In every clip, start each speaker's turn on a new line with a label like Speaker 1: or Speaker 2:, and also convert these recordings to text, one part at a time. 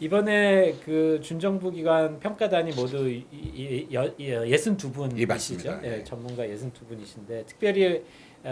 Speaker 1: 이번에 그 준정부 기관 평가단이 모두 62분이시죠?
Speaker 2: 예, 맞습니다.
Speaker 1: 예, 전문가 62분이신데 특별히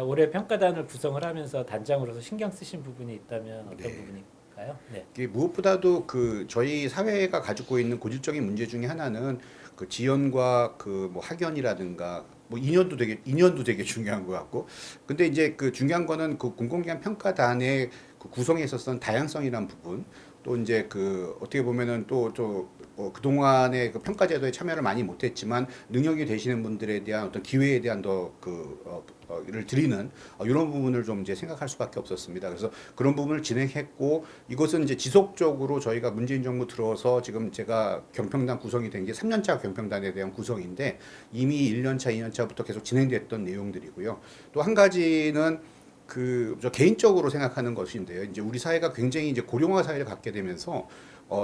Speaker 1: 올해 평가단을 구성을 하면서 단장으로서 신경 쓰신 부분이 있다면 어떤
Speaker 2: 네.
Speaker 1: 부분일까요? 네.
Speaker 2: 이게 무엇보다도 그 저희 사회가 가지고 있는 고질적인 문제 중에 하나는 그 지연과 그 뭐 학연이라든가 뭐 인연도 되게 중요한 것 같고, 근데 이제 그 중요한 거는 그 공공기관 평가단의 그 구성에 있었던 다양성이란 부분, 또 이제 그 어떻게 보면은 또 그동안의 그 평가 제도에 참여를 많이 못했지만 능력이 되시는 분들에 대한 어떤 기회에 대한 더그를 드리는 이런 부분을 좀 이제 생각할 수밖에 없었습니다. 그래서 그런 부분을 진행했고, 이것은 이제 지속적으로 저희가 문재인 정부 들어서 지금 제가 경평단 구성이 된 게 3년차 경평단에 대한 구성인데, 이미 1년차, 2년차부터 계속 진행됐던 내용들이고요. 또 한 가지는 그 저 개인적으로 생각하는 것인데요. 이제 우리 사회가 굉장히 이제 고령화 사회를 갖게 되면서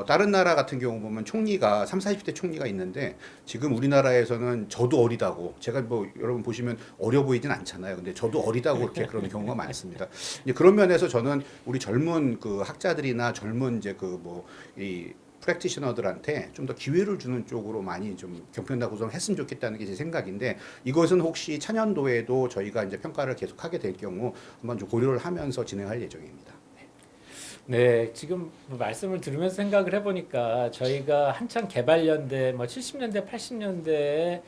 Speaker 2: 다른 나라 같은 경우 보면 총리가 3, 40대 총리가 있는데, 지금 우리나라에서는 저도 어리다고, 제가 뭐 여러분 보시면 어려 보이진 않잖아요. 근데 저도 어리다고 그렇게 그런 경우가 많습니다. 이제 그런 면에서 저는 우리 젊은 그 학자들이나 젊은 이제 그 뭐 이 프랙티셔너들한테 좀 더 기회를 주는 쪽으로 많이 좀 경평단 구성을 했으면 좋겠다는 게 제 생각인데, 이것은 혹시 차년도에도 저희가 이제 평가를 계속하게 될 경우 한번 좀 고려를 하면서 진행할 예정입니다.
Speaker 1: 네, 지금 뭐 말씀을 들으면서 생각을 해보니까 저희가 한창 개발연대, 뭐 70년대, 80년대에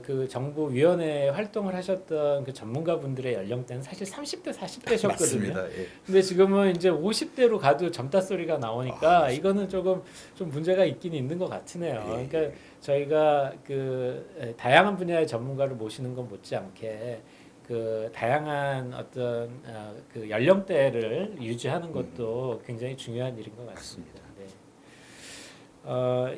Speaker 1: 그 정부 위원회 활동을 하셨던 그 전문가분들의 연령대는 사실 30대, 40대셨거든요.
Speaker 2: 맞습니다. 예.
Speaker 1: 근데 지금은 이제 50대로 가도 젊다 소리가 나오니까 이거는 조금 좀 문제가 있긴 있는 것 같으네요.
Speaker 2: 예.
Speaker 1: 그러니까 저희가 그 다양한 분야의 전문가를 모시는 건 못지않게 그 다양한 어떤 그 연령대를 유지하는 것도 굉장히 중요한 일인 것 같습니다. 네.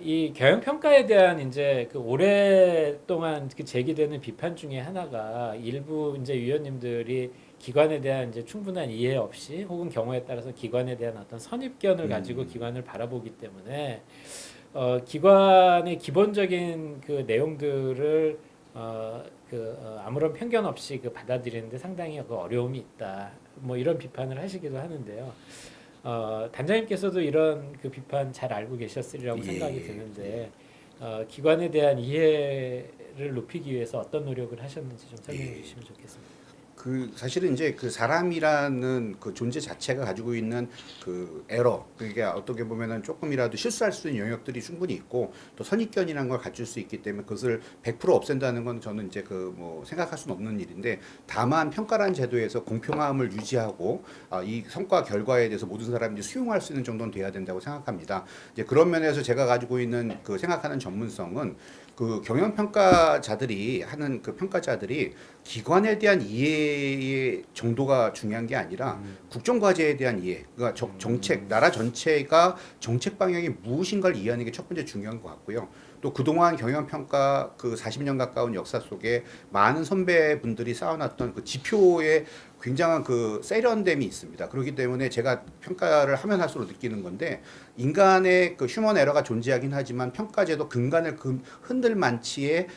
Speaker 1: 이 경영 평가에 대한 이제 그 오랫동안 그 제기되는 비판 중에 하나가 일부 이제 위원님들이 기관에 대한 이제 충분한 이해 없이 혹은 경우에 따라서 기관에 대한 어떤 선입견을 가지고 기관을 바라보기 때문에 기관의 기본적인 그 내용들을 아무런 편견 없이 그 받아들이는데 상당히 그 어려움이 있다. 뭐 이런 비판을 하시기도 하는데요. 단장님께서도 이런 그 비판 잘 알고 계셨으리라고 생각이 드는데 기관에 대한 이해를 높이기 위해서 어떤 노력을 하셨는지 좀 설명해 주시면 좋겠습니다.
Speaker 2: 그 사실은 이제 그 사람이라는 그 존재 자체가 가지고 있는 그 에러, 그게 어떻게 보면은 조금이라도 실수할 수 있는 영역들이 충분히 있고, 또 선입견이라는 걸 갖출 수 있기 때문에 그것을 100% 없앤다는 건 저는 이제 그 뭐 생각할 수는 없는 일인데, 다만 평가라는 제도에서 공평함을 유지하고 이 성과 결과에 대해서 모든 사람들이 수용할 수 있는 정도는 돼야 된다고 생각합니다. 이제 그런 면에서 제가 가지고 있는 그 생각하는 전문성은 그 경영 평가자들이 하는 그 평가자들이 기관에 대한 이해의 정도가 중요한 게 아니라 국정 과제에 대한 이해, 그러니까 정책, 나라 전체가 정책 방향이 무엇인가를 이해하는 게 첫 번째 중요한 것 같고요. 또 그동안 경영 평가 그 40년 가까운 역사 속에 많은 선배분들이 쌓아놨던 그 지표에 굉장한 그 세련됨이 있습니다. 그렇기 때문에 제가 평가를 하면 할수록 느끼는 건데, 인간의 그 휴먼 에러가 존재하긴 하지만 평가제도 근간을 흔들 만치의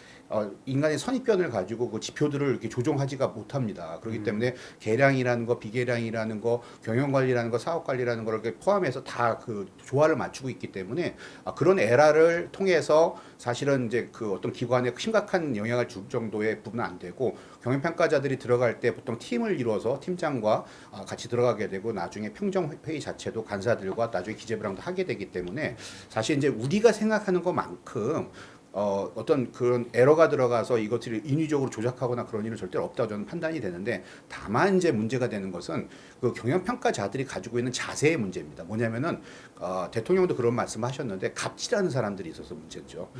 Speaker 2: 인간의 선입견을 가지고 그 지표들을 이렇게 조정하지가 못합니다. 그렇기 때문에 계량이라는 거, 비계량이라는 거, 경영관리라는 거, 사업관리라는 거를 이렇게 포함해서 다 그 조화를 맞추고 있기 때문에 그런 에라를 통해서 사실은 이제 그 어떤 기관에 심각한 영향을 줄 정도의 부분은 안 되고, 경영평가자들이 들어갈 때 보통 팀을 이루어서 팀장과 같이 들어가게 되고, 나중에 평정회의 자체도 간사들과 나중에 기재부랑도 하게 되기 때문에 사실 이제 우리가 생각하는 것만큼 어떤 그런 에러가 들어가서 이것들을 인위적으로 조작하거나 그런 일은 절대로 없다고 저는 판단이 되는데, 다만 이제 문제가 되는 것은 그 경영평가자들이 가지고 있는 자세의 문제입니다. 뭐냐면은 대통령도 그런 말씀하셨는데 갑질하는 사람들이 있어서 문제죠.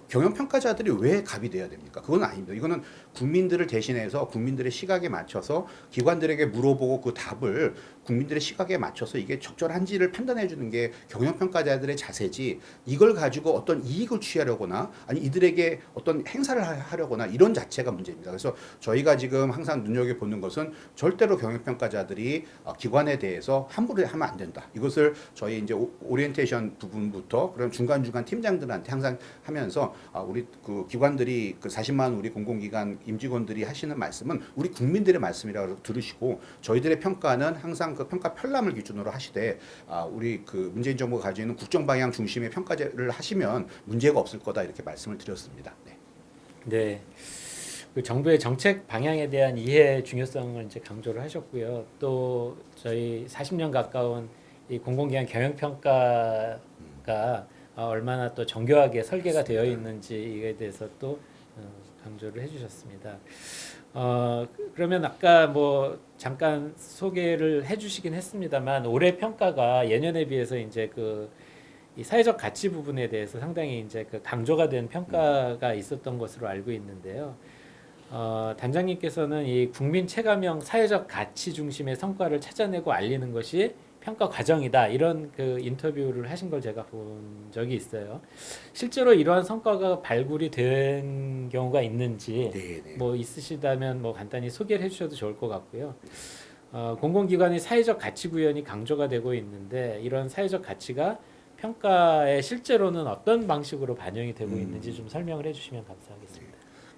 Speaker 2: 경영평가자들이 왜 갑이 돼야 됩니까? 그건 아닙니다. 이거는 국민들을 대신해서 국민들의 시각에 맞춰서 기관들에게 물어보고 그 답을 국민들의 시각에 맞춰서 이게 적절한지를 판단해 주는 게 경영평가자들의 자세지, 이걸 가지고 어떤 이익을 취하려거나 아니 이들에게 어떤 행사를 하려거나 이런 자체가 문제입니다. 그래서 저희가 지금 항상 눈여겨보는 것은 절대로 경영평가자들이 기관에 대해서 함부로 하면 안 된다. 이것을 저희 이제 오리엔테이션 부분부터 그런 중간중간 팀장들한테 항상 하면서 우리 그 기관들이 그 40만 우리 공공기관 임직원들이 하시는 말씀은 우리 국민들의 말씀이라고 들으시고, 저희들의 평가는 항상 특정한 그 평가 편람을 기준으로 하시되 우리 그 문재인 정부가 가지고 있는 국정 방향 중심의 평가제를 하시면 문제가 없을 거다 이렇게 말씀을 드렸습니다. 네.
Speaker 1: 네. 그 정부의 정책 방향에 대한 이해 중요성을 이제 강조를 하셨고요. 또 저희 40년 가까운 이 공공기관 경영평가가 얼마나 또 정교하게 설계가 되어 있는지에 대해서 또 강조를 해주셨습니다. 그러면 아까 뭐 잠깐 소개를 해주시긴 했습니다만 올해 평가가 예년에 비해서 이제 이 사회적 가치 부분에 대해서 상당히 이제 그 강조가 된 평가가 있었던 것으로 알고 있는데요. 단장님께서는 이 국민 체감형 사회적 가치 중심의 성과를 찾아내고 알리는 것이 평가 과정이다 이런 그 인터뷰를 하신 걸 제가 본 적이 있어요. 실제로 이러한 성과가 발굴이 된 경우가 있는지
Speaker 2: 네네.
Speaker 1: 뭐 있으시다면 뭐 간단히 소개를 해주셔도 좋을 것 같고요. 공공기관의 사회적 가치 구현이 강조가 되고 있는데 이런 사회적 가치가 평가에 실제로는 어떤 방식으로 반영이 되고 있는지 좀 설명을 해주시면 감사하겠습니다.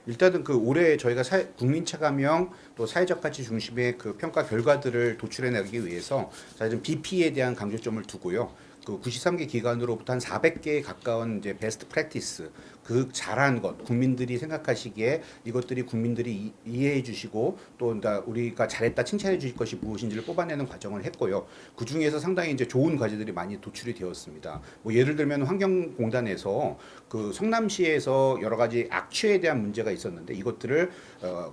Speaker 2: 일단은 그 올해 저희가 국민 체감형 또 사회적 가치 중심의 그 평가 결과들을 도출해내기 위해서 사실은 BP에 대한 강조점을 두고요. 그 93개 기관으로부터 한 400개에 가까운 이제 베스트 프랙티스 그 잘한 것 국민들이 생각하시기에 이것들이 국민들이 이해해 주시고 또 우리가 잘했다 칭찬해 주실 것이 무엇인지를 뽑아내는 과정을 했고요. 그 중에서 상당히 이제 좋은 과제들이 많이 도출이 되었습니다. 뭐 예를 들면 환경공단에서 그 성남시에서 여러 가지 악취에 대한 문제가 있었는데 이것들을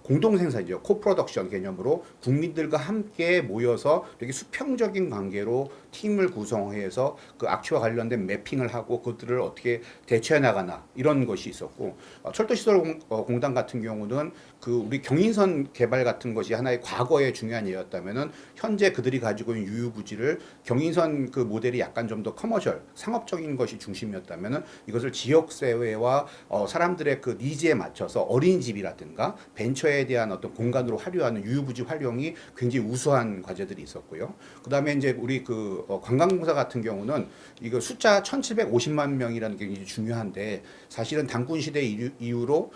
Speaker 2: 공동 생산이죠. 코프로덕션 개념으로 국민들과 함께 모여서 되게 수평적인 관계로 팀을 구성해서 그 악취와 관련된 매핑을 하고 그것들을 어떻게 대처해 나가나 이런 것이 있었고 철도시설공단 같은 경우는 그 우리 경인선 개발 같은 것이 하나의 과거의 중요한 예였다면은 현재 그들이 가지고 있는 유유부지를 경인선 그 모델이 약간 좀 더 커머셜 상업적인 것이 중심이었다면은 이것을 지역사회와 사람들의 그 니즈에 맞춰서 어린이집이라든가 벤처에 대한 어떤 공간으로 활용하는 유유부지 활용이 굉장히 우수한 과제들이 있었고요. 그다음에 이제 우리 그 관광공사 같은 경우는 이거 숫자 1,750만 명이라는 게 굉장히 중요한데 사실은 당군 시대 이후로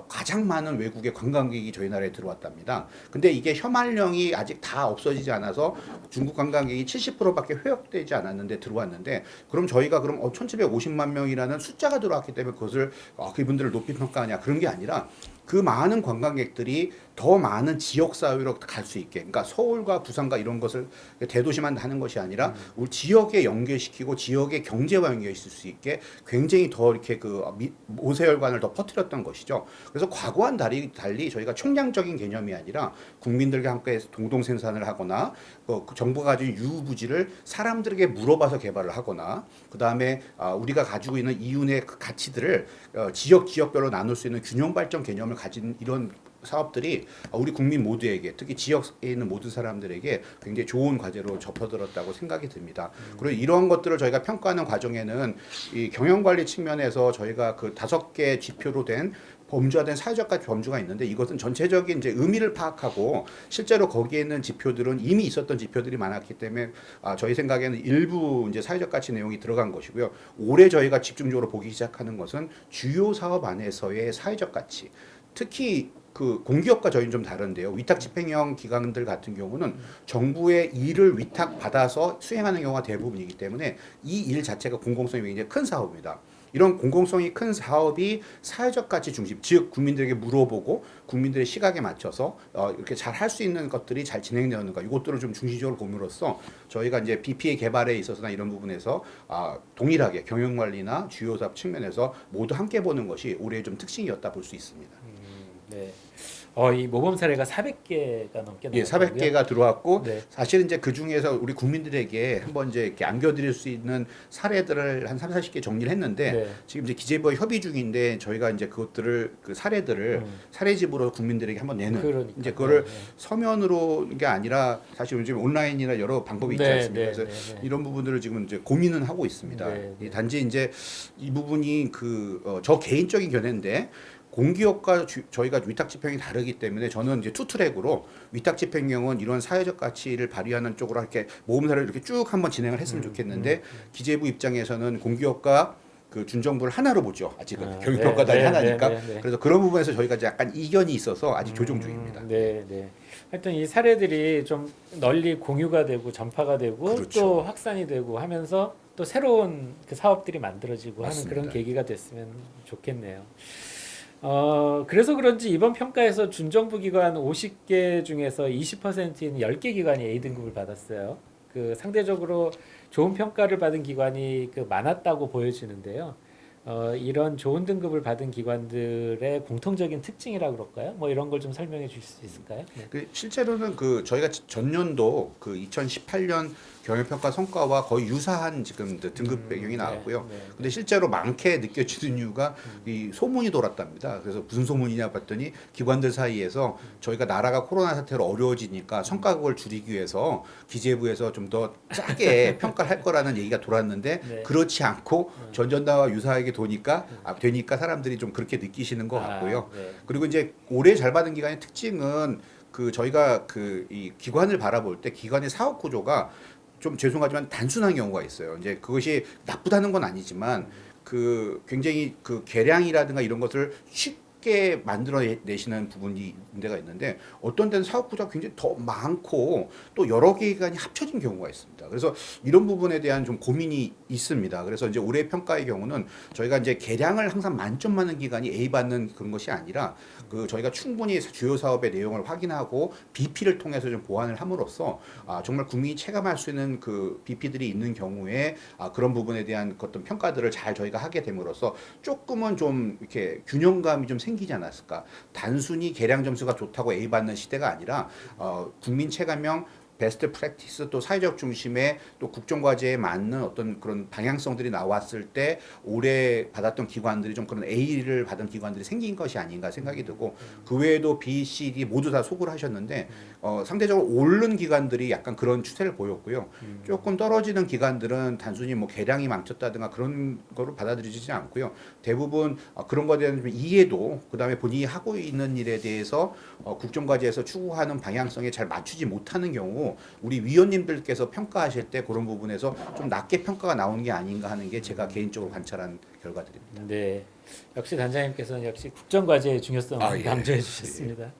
Speaker 2: 가장 많은 외국의 관광객이 저희 나라에 들어왔답니다. 근데 이게 혐한령이 아직 다 없어지지 않아서 중국 관광객이 70%밖에 회복되지 않았는데 들어왔는데 그럼 저희가 그럼 1,750만 명이라는 숫자가 들어왔기 때문에 그것을 그분들을 높이 평가하냐 그런 게 아니라 그 많은 관광객들이 더 많은 지역 사회로 갈 수 있게, 그러니까 서울과 부산과 이런 것을 대도시만 하는 것이 아니라 우리 지역에 연계시키고 지역의 경제와 연계시킬 수 있게 굉장히 더 이렇게 그 모세혈관을 더 퍼뜨렸던 것이죠. 그래서 과거와는 달리 저희가 총량적인 개념이 아니라 국민들과 함께 동동 생산을 하거나 그 정부가 가진 유부지를 사람들에게 물어봐서 개발을 하거나 그 다음에 우리가 가지고 있는 이윤의 그 가치들을 지역별로 나눌 수 있는 균형 발전 개념을 가진 이런 사업들이 우리 국민 모두에게 특히 지역에 있는 모든 사람들에게 굉장히 좋은 과제로 접어들었다고 생각이 듭니다. 그리고 이런 것들을 저희가 평가하는 과정에는 이 경영관리 측면에서 저희가 그 5개 지표로 된 범주화된 사회적 가치 범주가 있는데 이것은 전체적인 이제 의미를 파악하고 실제로 거기에 있는 지표들은 이미 있었던 지표들이 많았기 때문에 저희 생각에는 일부 이제 사회적 가치 내용이 들어간 것이고요. 올해 저희가 집중적으로 보기 시작하는 것은 주요 사업 안에서의 사회적 가치, 특히 그 공기업과 저희는 좀 다른데요. 위탁 집행형 기관들 같은 경우는 정부의 일을 위탁받아서 수행하는 경우가 대부분이기 때문에 이 일 자체가 공공성이 굉장히 큰 사업입니다. 이런 공공성이 큰 사업이 사회적 가치 중심, 즉 국민들에게 물어보고 국민들의 시각에 맞춰서 이렇게 잘 할 수 있는 것들이 잘 진행되었는가 이것들을 좀 중심적으로 봄으로써 저희가 이제 BP의 개발에 있어서나 이런 부분에서 동일하게 경영관리나 주요 사업 측면에서 모두 함께 보는 것이 올해의 좀 특징이었다 볼 수 있습니다.
Speaker 1: 네. 이 모범 사례가 400개가 넘게 나왔고요.
Speaker 2: 예, 400개가 들어왔고
Speaker 1: 네.
Speaker 2: 사실은 이제 그 중에서 우리 국민들에게 한번 이제 이렇게 안겨드릴 수 있는 사례들을 한 3, 40개 정리를 했는데
Speaker 1: 네.
Speaker 2: 지금 이제 기재부와 협의 중인데 저희가 이제 그것들을 그 사례들을 사례집으로 국민들에게 한번 내는
Speaker 1: 그러니까.
Speaker 2: 이제 그거를
Speaker 1: 네.
Speaker 2: 서면으로 게 아니라 사실 요즘 온라인이나 여러 방법이 있지
Speaker 1: 네,
Speaker 2: 않습니까?
Speaker 1: 네,
Speaker 2: 그래서
Speaker 1: 네, 네.
Speaker 2: 이런 부분들을 지금 이제 고민은 하고 있습니다.
Speaker 1: 네, 네.
Speaker 2: 단지 이제 이 부분이 저 개인적인 견해인데. 공기업과 저희가 위탁 집행이 다르기 때문에 저는 이제 투트랙으로 위탁 집행형은 이런 사회적 가치를 발휘하는 쪽으로 이렇게 모범사를 이렇게 쭉 한번 진행을 했으면 좋겠는데 기재부 입장에서는 공기업과 그 준정부를 하나로 보죠. 아직은
Speaker 1: 아,
Speaker 2: 교육평가단이
Speaker 1: 네,
Speaker 2: 하나니까.
Speaker 1: 네, 네, 네.
Speaker 2: 그래서 그런 부분에서 저희가 이제 약간 이견이 있어서 아직 조정 중입니다.
Speaker 1: 네, 네. 하여튼 이 사례들이 좀 널리 공유가 되고 전파가 되고
Speaker 2: 그렇죠.
Speaker 1: 또 확산이 되고 하면서 또 새로운 그 사업들이 만들어지고 하는
Speaker 2: 맞습니다.
Speaker 1: 그런 계기가 됐으면 좋겠네요. 그래서 그런지 이번 평가에서 준정부 기관 50개 중에서 20%인 10개 기관이 A등급을 받았어요. 그 상대적으로 좋은 평가를 받은 기관이 그 많았다고 보여지는데요. 이런 좋은 등급을 받은 기관들의 공통적인 특징이라 그럴까요? 뭐 이런 걸 좀 설명해 주실 수 있을까요? 네.
Speaker 2: 그 실제로는 그 저희가 전년도 그 2018년 경영평가 성과와 거의 유사한 지금 등급 배경이 나왔고요.
Speaker 1: 네, 네,
Speaker 2: 근데 실제로 많게 느껴지는 이유가 이 소문이 돌았답니다. 그래서 무슨 소문이냐 봤더니 기관들 사이에서 저희가 나라가 코로나 사태로 어려워지니까 성과급을 줄이기 위해서 기재부에서 좀 더 짜게 평가를 할 거라는 얘기가 돌았는데
Speaker 1: 네.
Speaker 2: 그렇지 않고 전전다와 유사하게 되니까 사람들이 좀 그렇게 느끼시는 것 같고요.
Speaker 1: 네.
Speaker 2: 그리고 이제 올해 잘 받은 기관의 특징은 그 저희가 그 이 기관을 바라볼 때 기관의 사업 구조가 좀 죄송하지만 단순한 경우가 있어요. 이제 그것이 나쁘다는 건 아니지만 그 굉장히 그 계량이라든가 이런 것을 쉽게 만들어내시는 부분이 문제가 있는데 어떤 데는 사업 구조가 굉장히 더 많고 또 여러 개 기관이 합쳐진 경우가 있습니다. 그래서 이런 부분에 대한 좀 고민이 있습니다. 그래서 이제 올해 평가의 경우는 저희가 이제 계량을 항상 만점 많은 기관이 A 받는 그런 것이 아니라 그 저희가 충분히 주요 사업의 내용을 확인하고 BP를 통해서 좀 보완을 함으로써 정말 국민이 체감할 수 있는 그 BP들이 있는 경우에 그런 부분에 대한 어떤 평가들을 잘 저희가 하게 됨으로써 조금은 좀 이렇게 균형감이 좀 생기지 않았을까. 단순히 계량 점수가 좋다고 A 받는 시대가 아니라 국민 체감형 베스트 프랙티스 또 사회적 중심의 또 국정과제에 맞는 어떤 그런 방향성들이 나왔을 때 올해 받았던 기관들이 좀 그런 A를 받은 기관들이 생긴 것이 아닌가 생각이 들고 그 외에도 B, C, D 모두 다 소구를 하셨는데 상대적으로 오른 기관들이 약간 그런 추세를 보였고요. 조금 떨어지는 기관들은 단순히 뭐 계량이 망쳤다든가 그런 거로 받아들이지 않고요. 대부분 그런 거에 대한 좀 이해도 그다음에 본인이 하고 있는 일에 대해서 국정과제에서 추구하는 방향성에 잘 맞추지 못하는 경우 우리 위원님들께서 평가하실 때 그런 부분에서 좀 낮게 평가가 나오는 게 아닌가 하는 게 제가 개인적으로 관찰한 결과들입니다.
Speaker 1: 네. 역시 단장님께서는 역시 국정과제의 중요성을
Speaker 2: 예.
Speaker 1: 강조해 주셨습니다.